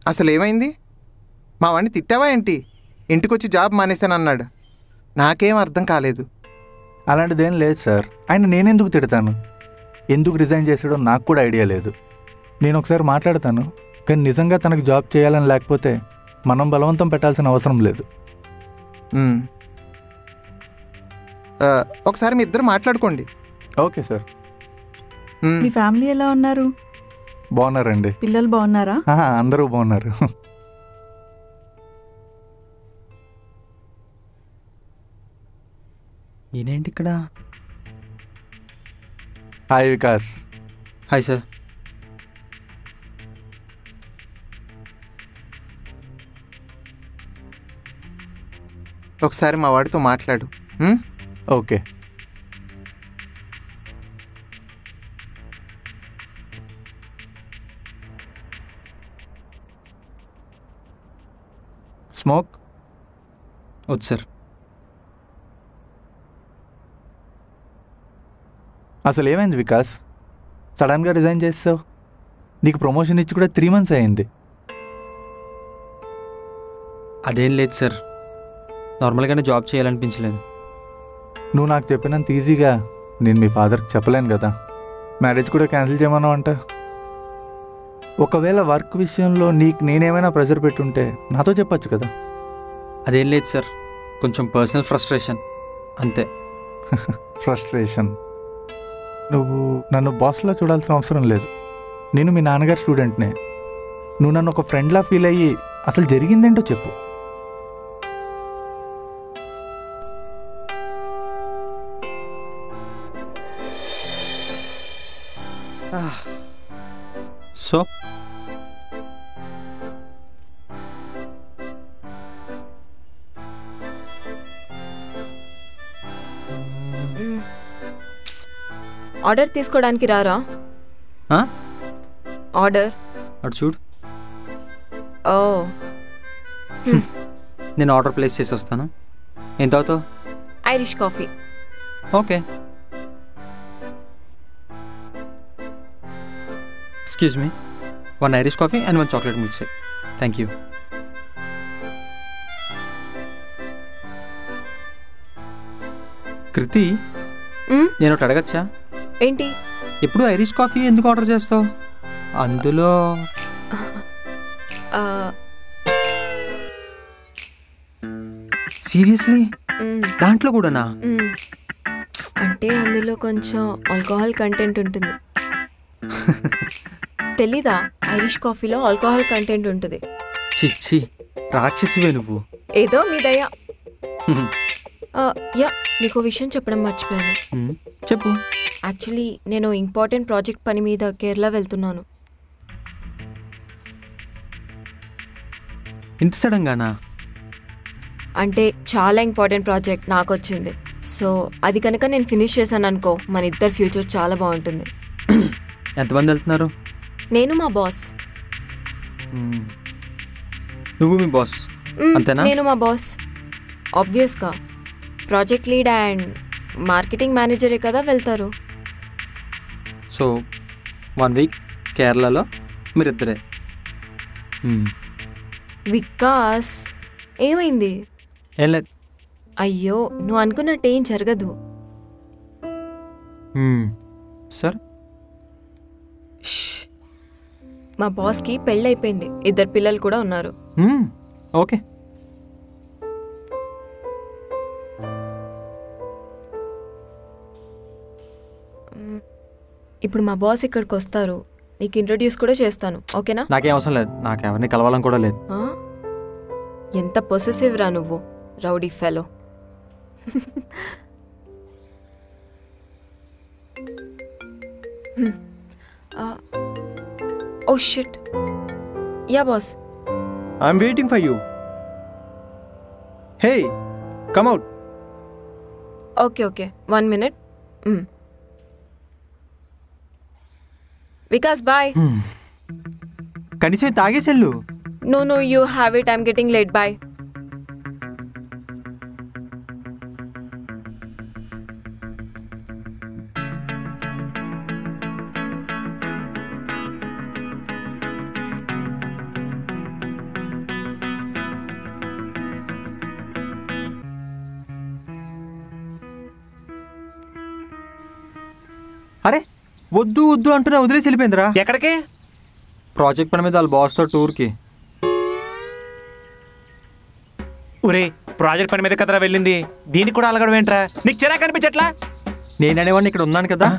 అసలు ఏమైంది? మా వాడిని తిట్టావా ఏంటి? ఇంటికొచ్చి జాబ్ మానేశానన్నాడు. నాకేం అర్థం కాలేదు. అలాంటిదేం లేదు సార్. ఆయన నేనెందుకు తిడతాను? ఎందుకు రిజైన్ చేసాడో నాకు కూడా ఐడియా లేదు. నేను ఒకసారి మాట్లాడతాను, కానీ నిజంగా తనకు జాబ్ చేయాలని లేకపోతే మనం బలవంతం పెట్టాల్సిన అవసరం లేదు. ఒకసారి మీ ఇద్దరు మాట్లాడుకోండి. Okay sir. మీ ఫ్యామిలీ ఎలా ఉన్నారు? బాగున్నారండి. పిల్లలు బాగున్నారా? అందరూ బాగున్నారు. ఈయనేంటి ఇక్కడ? హాయ్ వికాస్. Hi sir. ఒకసారి మా వాడితో మాట్లాడు. ఓకే. స్మోక్ వద్దు సార్. అసలు ఏమైంది వికాస్? సడన్గా రిజైన్ చేస్తావు? నీకు ప్రమోషన్ ఇచ్చి కూడా 3 months అయింది. అదేం లేదు సార్, నార్మల్గానే జాబ్ చేయాలనిపించలేదు. నువ్వు నాకు చెప్పినంత ఈజీగా నేను మీ ఫాదర్కి చెప్పలేను కదా. మ్యారేజ్ కూడా క్యాన్సిల్ చేయమన్నావు అంట. ఒకవేళ వర్క్ విషయంలో నీకు నేనేమైనా ప్రెషర్ పెట్టుంటే నాతో చెప్పచ్చు కదా. అదేం లేదు సార్, కొంచెం పర్సనల్ ఫ్రస్ట్రేషన్ అంతే. ఫ్రస్ట్రేషన్? నువ్వు నన్ను బాస్లా చూడాల్సిన అవసరం లేదు. నేను మీ నాన్నగారు స్టూడెంట్నే. నువ్వు నన్ను ఒక ఫ్రెండ్లా ఫీల్ అయ్యి అసలు జరిగిందేంటో చెప్పు. సో ఆర్డర్ తీసుకోవడానికి రారా? ఆర్డర్ అటు చూడు. ఓ నేను ఆర్డర్ ప్లేస్ చేసి వస్తాను. ఎంత అవుతావు? Irish coffee. Okay. Excuse me, 1 Irish coffee and 1 chocolate milk shake. Thank you. Kriti, నేను ఒకటి అడగచ్చా? ఏంటి? ఎప్పుడు ఐరిష్ కాఫీ ఎందుకు ఆర్డర్ చేస్తావు? అందులో సీరియస్లీ దాంట్లో కూడానా? అంటే అందులో కొంచెం ఆల్కహాల్ కంటెంట్ ఉంటుంది. తెలీదా? ఐరిష్ కాఫీలో ఆల్కహాల్ కంటెంట్ ఉంటుంది. చిచ్చి, రాక్షసివే నువ్వు. ఏదో మీ దయ. యా, నీకు విషయం చెప్పడం మర్చిపోయాను. చెప్పు. యాక్చువల్లీ నేను ఇంపార్టెంట్ ప్రాజెక్ట్ పని మీద కేరళ వెళ్తున్నాను. ఇంత సడన్గానా? అంటే చాలా ఇంపార్టెంట్ ప్రాజెక్ట్ నాకు వచ్చింది. సో అది కనుక నేను ఫినిష్ చేశాను అనుకో, మన ఇద్దరు ఫ్యూచర్ చాలా బాగుంటుంది. ఎంతమంది వెళ్తున్నారు? నేను, మా బాస్. నువ్వు మీ బాస్ అంతేనా? నేను మా బాస్. ఆబ్వియస్గా ప్రాజెక్ట్ లీడ్ అండ్ మార్కెటింగ్ మేనేజరే కదా వెళ్తారు. సో 1 week కేరళలో మీరిద్దరే. వికాస్, ఏమైంది? ఏం లేదు. అయ్యో, నువ్వు అనుకున్నట్టు ఏం జరగదు. సార్, మా బాస్కి పెళ్ళైపోయింది, 2 పిల్లలు కూడా ఉన్నారు. ఓకే. ఇప్పుడు మా బాస్ ఇక్కడికి వస్తారు, నీకు ఇంట్రొడ్యూస్ కూడా చేస్తాను, ఓకేనా? నాకేం అవసరం లేదు, నాకెవరిని కలవాలని కూడా లేదు. ఎంత పొసెసివ్ రా నువ్వు, rowdy fellow. Oh shit. Yeah boss. I'm waiting for you. Hey, come out. Okay okay, 1 minute. Vikas boy. కనీసం తాగేసెళ్ళు. No, you have it. I'm getting late. Bye. అరే వద్దు వద్దు అంటున్నా వదిలేసి వెళ్ళిపోయిందిరా. ఎక్కడికి? ప్రాజెక్ట్ పని మీద వాళ్ళ బాస్తో టూర్కి. ఒరే ప్రాజెక్ట్ పని మీద కదరా వెళ్ళింది, దీనికి కూడా అలగడం ఏంట్రా? నీకు చిరాకు అనిపించట్లా? నేననేవాడిని ఇక్కడ ఉన్నాను కదా,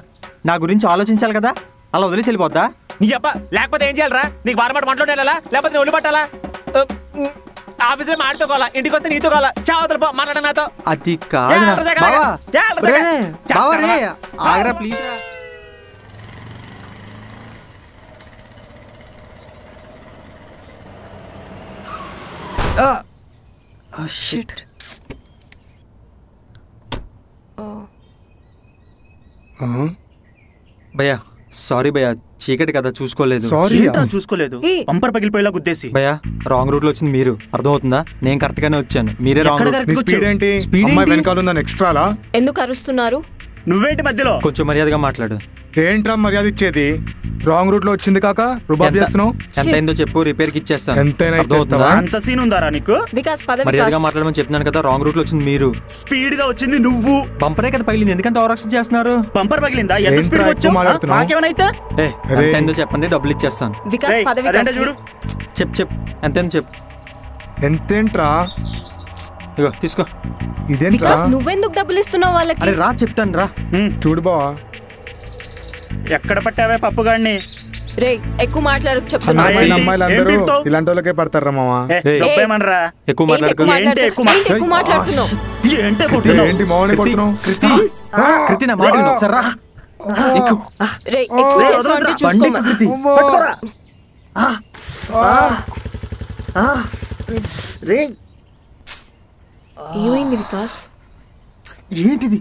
నా గురించి ఆలోచించాలి కదా, అలా వదిలేసి వెళ్ళిపోద్దా? నీ అబ్బా లేకపోతే ఏం చేయాలరా? నీకు వారం పాటు మాట్లాడాలా లేకపోతే నేను ఒళ్ళు పట్టాలా? ఆఫీసులో మాట్లాడుకోవాలా, ఇంటికి వస్తే నీతో కావాలా? చావతలు పో, మాట్లాడ నాతో. అది కాదు ఆగరా ప్లీజ్. భయ్యా సారీ భయ్యా, చీకటి కదా చూసుకోలేదు. చూసుకోలేదు, పంపర్ పగిలిపోయేలా గుద్దేసి. భయ్యా రాంగ్ రూట్ లో వచ్చింది మీరు, అర్థమవుతుందా? నేను కరెక్ట్ గానే వచ్చాను, మీరే రాంగ్. ఎందుకు అరుస్తున్నారు? నువ్వేంటి మధ్యలో? కొంచెం మర్యాదగా మాట్లాడు. ఏంట్రా మర్యాద ఇచ్చేది? రాంగ్ రూట్ లో వచ్చింది కాక రుబాబ్ చేస్తున్నావు. ఎంత అయిందో చెప్పు, రిపేర్ కి ఇచ్చేస్తాను. ఎంతైనా ఇచ్చేస్తావా? అంత సీన్ ఉందారా నీకు? వికాస్ పద. మర్యాదగా మాట్లాడమని చెప్తున్నాను కదా, రాంగ్ రూట్ లో వచ్చింది మీరు. స్పీడ్ గా వచ్చింది నువ్వు. బంపరే కదా పగిలింది, ఎందుకంత ఓవరాక్షన్ చేస్తున్నారు? బంపర్ పగిలిందా? ఎంత స్పీడ్ గా వచ్చావు? నాకేమైనా ఎంత అయిందో చెప్పండి, డబ్బులు ఇచ్చేస్తాను. వికాస్ పద. వికాస్ చూడు, చెప్పు ఎంతైందో చెప్పు. ఎంతేంట్రా? ఇగో తీసుకో. ఇదేంట్రా? నువ్వెందుకు డబ్బులు ఇస్తున్నావు వాళ్ళకి? అరే రా చెప్తాను రా. చూడు బావా, ఎక్కడ పట్టావే పప్పుగాడిని? రే ఎక్కువ మాట్లాడు చెప్తున్నా. అమ్మాయిలందరూ ఇలాంటి వాళ్ళకే పడతారా మావా? ఎక్కువ మాట్లాడుతున్నావు. ఏంటి మావని కొడుతున్నావు? కృతి నా మాట విను ఒకసారి రా. రే ఎక్కువ చేసావంటే చూసుకోమా. ఏమైంది వికాస్? ఏంటిది?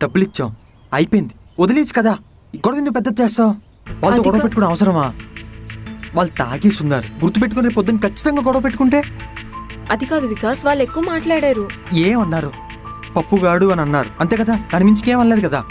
డబ్బులు ఇచ్చాం అయిపోయింది, వదిలేచ్చు కదా, గొడవ ఎందుకు పెద్ద చేస్తావు? వాళ్ళతో గొడవ పెట్టుకునే అవసరమా? వాళ్ళు తాగేస్తున్నారు, గుర్తుపెట్టుకుని రేపు పొద్దున్న ఖచ్చితంగా గొడవ పెట్టుకుంటే. అది కాదు వికాస్, వాళ్ళు ఎక్కువ మాట్లాడారు. ఏమన్నారు? పప్పుగాడు అని అన్నారు అంతే కదా, దాని మించికేం అనలేదు కదా.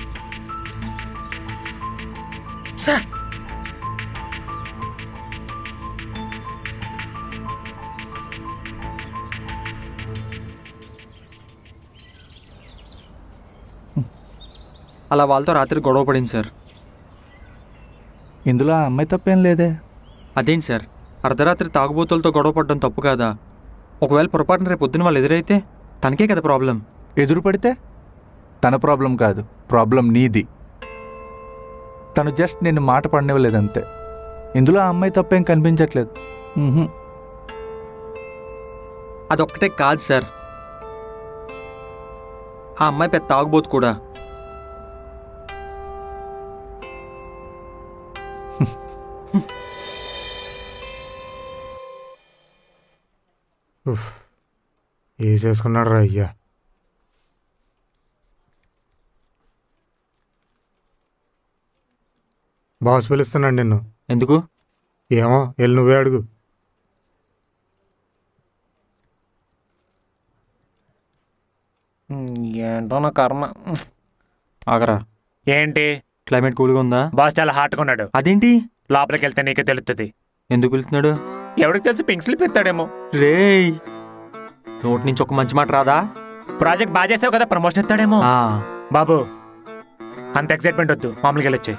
అలా వాళ్ళతో రాత్రి గొడవ పడింది సార్. ఇందులో ఆ అమ్మాయి తప్పేం లేదే. అదేంటి సార్, అర్ధరాత్రి తాగుబోతులతో గొడవ పడడం తప్పు కాదా? ఒకవేళ పొరపాటున రేపు పొద్దున వాళ్ళు ఎదురైతే తనకే కదా ప్రాబ్లం. ఎదురు పడితే తన ప్రాబ్లం కాదు, ప్రాబ్లం నీది. తను జస్ట్ నిన్ను మాట పడనివ్వలేదంతే. ఇందులో ఆ అమ్మాయి తప్పేం కనిపించట్లేదు. అదొక్కటే కాదు సార్, ఆ అమ్మాయి పెద్ద తాగుబోతు కూడా. ఏ చేసుకున్నాడు రా అయ్యా? బాస్ పిలుస్తున్నాడు నిన్ను. ఎందుకు? ఏమో, వెళ్ళి నువ్వే అడుగు. ఏంటో నా కర్మ. ఆగరా. ఏంటి? క్లైమేట్ కూల్గా ఉందా? బాస్ చాలా హాట్గా ఉన్నాడు. అదేంటి? లోపలికి వెళ్తే నీకే తెలుస్తుంది. ఎందుకు పిలుస్తున్నాడు? ఎవరికి తెలిసి పింక్ స్లిప్ ఎత్తాడేమో. రేయ్ నోటి నుంచి ఒక మంచి మాట రాదా? ప్రాజెక్ట్ బాగా చేసావు కదా, ప్రమోషన్ ఎత్తాడేమో. బాబు అంత ఎక్సైట్మెంట్ వద్దు, మామూలుగా వెళ్ళొచ్చే.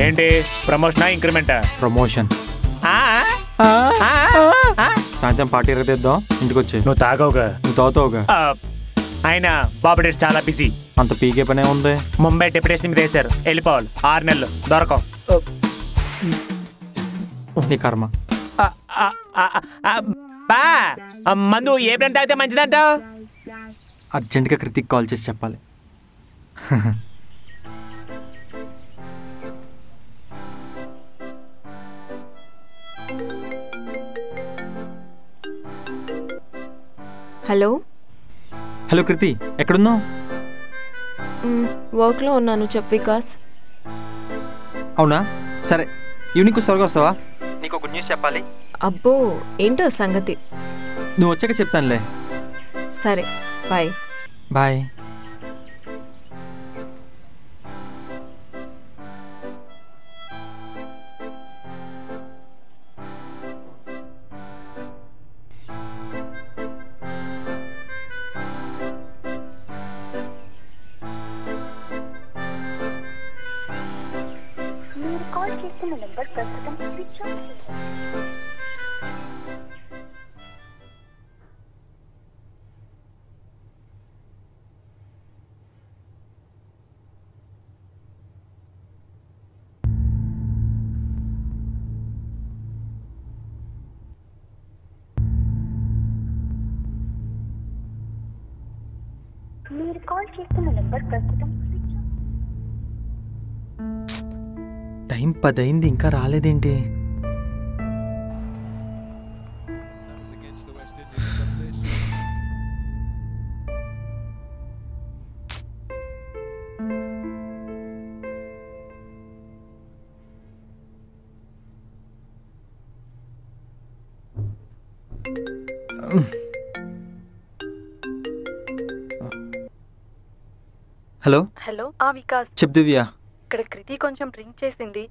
ఏంటి ప్రమోషనా ఇంక్రిమెంటా? ప్రమోషన్. సాయంత్రం పార్టీ రద్దేద్దాం, ఇంటికి వచ్చే. నువ్వు తాగవుగా? నువ్వు తాగుతావుగా. ఆయన బాబు డేట్స్ చాలా బిజీ. అంత పీకే పనే ఉంది. ముంబై డెప్యుటేషన్ మీద వేశారు, వెళ్ళిపోవాలి. 6 నెలలు దొరకవు. నీ కర్మ. బా మందు ఏ బ్రాండ్ తాగితే మంచిదంటావు? అర్జెంటుగా కృతిక్ కాల్ చేసి చెప్పాలి. హలో. హలో కృతి, ఎక్కడున్నావు? వర్క్లో ఉన్నాను, చెప్పు వికాస్. అవునా, సరే ఈవినింగ్ త్వరగా వస్తావా? నీకు గుడ్ న్యూస్ చెప్పాలి. అబ్బో ఏంటో సంగతి. నువ్వు వచ్చాక చెప్తానులే. సరే బాయ్. బాయ్. మీరు కాల్ చేస్తున్న నెంబర్ ప్రస్తుతం టైం 10 అయింది, ఇంకా రాలేదేంటి? హలో హలో వికాస్, చెప్పు దివ్య. ఇక్కడ కృతి కొంచెం డ్రింక్ చేసింది,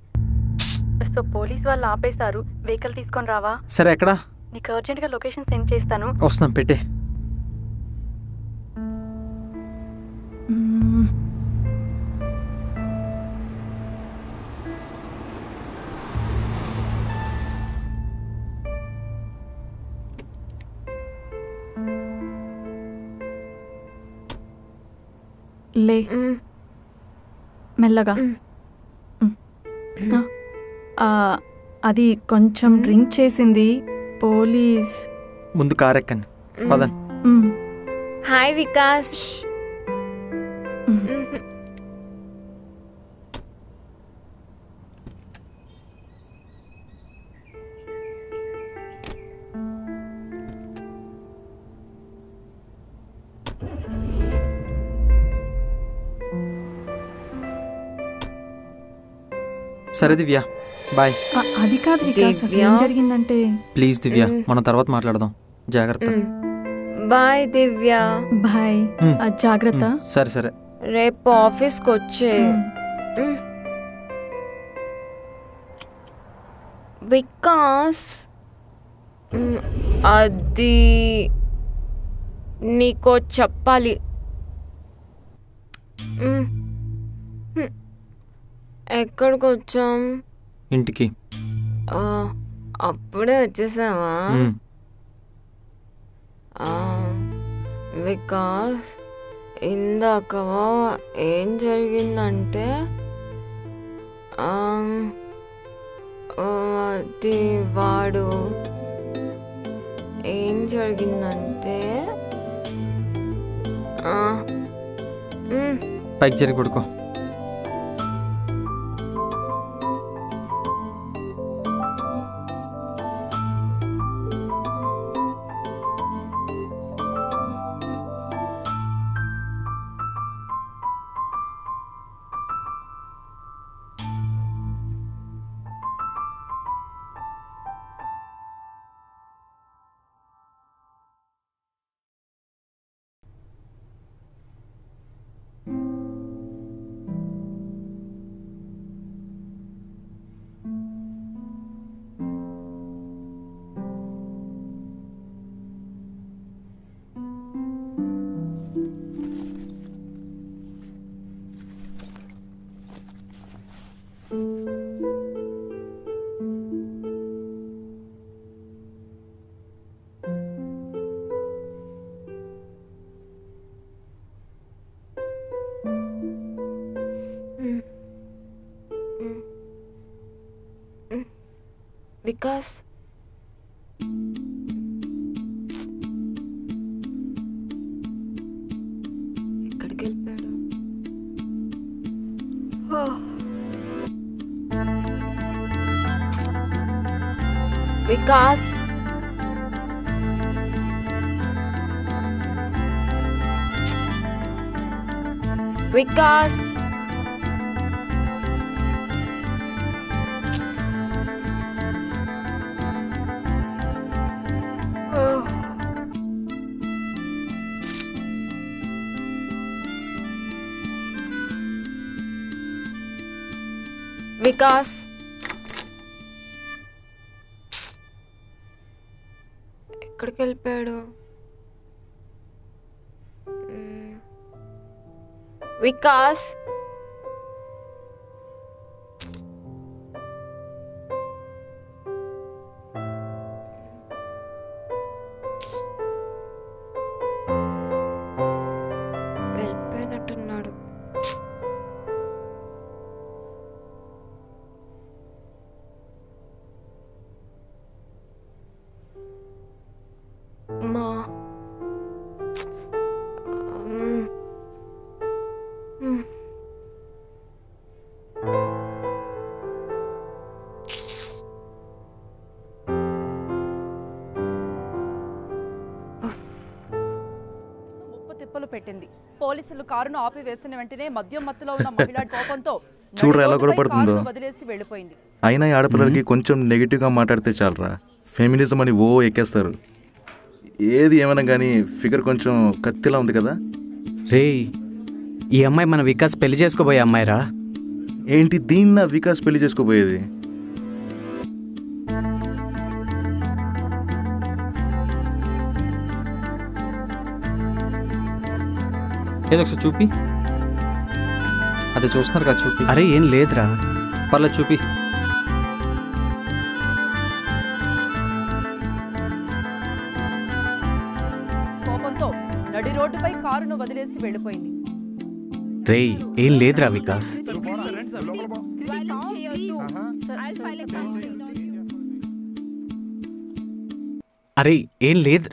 సో పోలీస్ వాళ్ళు ఆపేశారు. వెహికల్ తీసుకొని రావా? సరే, ఎక్కడా? నీకు అర్జెంట్గా లొకేషన్ సెండ్ చేస్తాను. వస్తున్నాం, పెట్టే. లే మెల్లగా. అది కొంచెం డ్రింక్ చేసింది. పోలీస్ ముందు కార్ ఎక్కండి, పదండి. హాయ్ వికాస్. సరే దివ్య, బాయ్. అది కాదు వికాస్, అసలు ఏం జరిగిందంటే. ప్లీజ్ దివ్య, మనం తర్వాత మాట్లాడదాం. జాగ్రత్త. బాయ్ దివ్య. బాయ్, జాగ్రత్త. సరే సరే, రేపు ఆఫీస్కి వచ్చే. వికాస్, అది నీకో చెప్పాలి. ఎక్కడికి వచ్చాం? ఇంటికి. అప్పుడే వచ్చేసావా? వికాస్, ఇందాక ఏం జరిగిందంటే అది వాడు ఏం జరిగిందంటే పైకి జరిగి పడుకో. వికాస్, ఎక్కడికి వెళ్ళిపోయాడు? వికాస్, వికాస్, వికాస్ ఎక్కడికి వెళ్ళిపోయాడు? వికాస్ వెళ్ళిపోయినట్టున్నాడు. మా తిప్పలు పెట్టింది. పోలీసులు కారును ఆపివేసిన వెంటనే మద్యం మత్తులో ఉన్న మహిళ కోపంతో చూడరా ఎలా కూడా పడుతుందో. వదిలేసి వెళ్ళిపోయింది. అయినా ఈ ఆడపిల్లలకి కొంచెం నెగిటివ్గా మాట్లాడితే చాలరా, ఫెమినిజం అని ఎక్కేస్తారు. ఏది ఏమైనా కానీ ఫిగర్ కొంచెం కత్తిలా ఉంది కదా. రే, ఈ అమ్మాయి మన వికాస్ పెళ్లి చేసుకోబోయే అమ్మాయిరా. ఏంటి దీన్న వికాస్ పెళ్లి చేసుకోబోయేది? ఏదో ఒకసారి చూపి. అదే చూస్తున్నారు కదా, చూపి. అరే ఏం లేదురా. పర్లేదు చూపి. కోపంతో నడి రోడ్డుపై కారును వదిలేసి వెళ్ళిపోయింది. రే ఏం లేదురా వికాస్. అరే ఏం లేదు.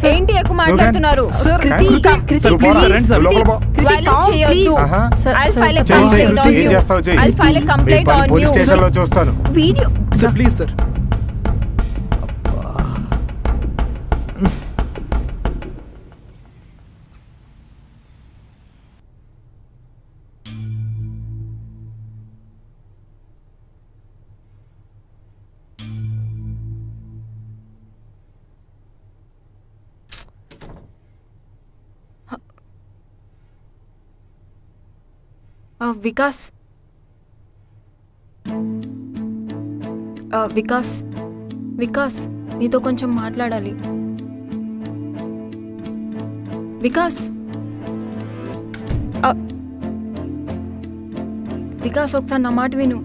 ఏంటి ఎక్కువ మాట్లాడుతున్నారు? చూస్తాను. Please sir. వికాస్ వికాస్ వికాస్ నీతో కొంచెం మాట్లాడాలి. వికాస్ వికాస్ ఒకసారి నా మాట విను.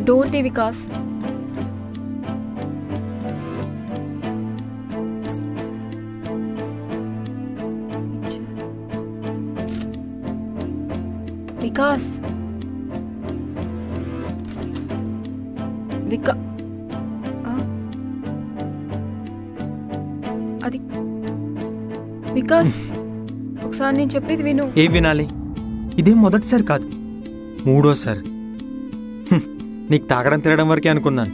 డోర్ తీ వికాస్. వికాస్ అది వికాస్ ఒకసారి నేను చెప్పేది విను. ఏం వినాలి? ఇదేం మొదటిసారి కాదు, మూడోసారి. నీకు తాగడం తిరగడం వరకే అనుకున్నాను.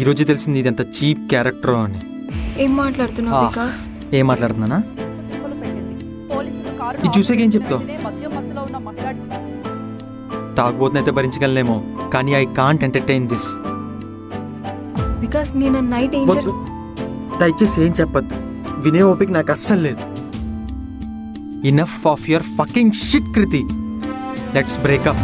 ఈరోజు తెలిసింది ఇదంత చీప్ క్యారెక్టర్ అని. ఏం మాట్లాడుతున్నావు వికాస్? ఏం మాట్లాడుతున్నానా? ఇది చూసాక ఏం చెప్తావు? తాగబోతున్నైతే భరించగలనేమో, కానీ I can't entertain this. Vikas నేను నైట్ ఏం దయచేసి ఏం చెప్పద్దు, వినే ఓపిక నాకు అస్సలు లేదు. Enough of your fucking shit Kriti. Let's breakup.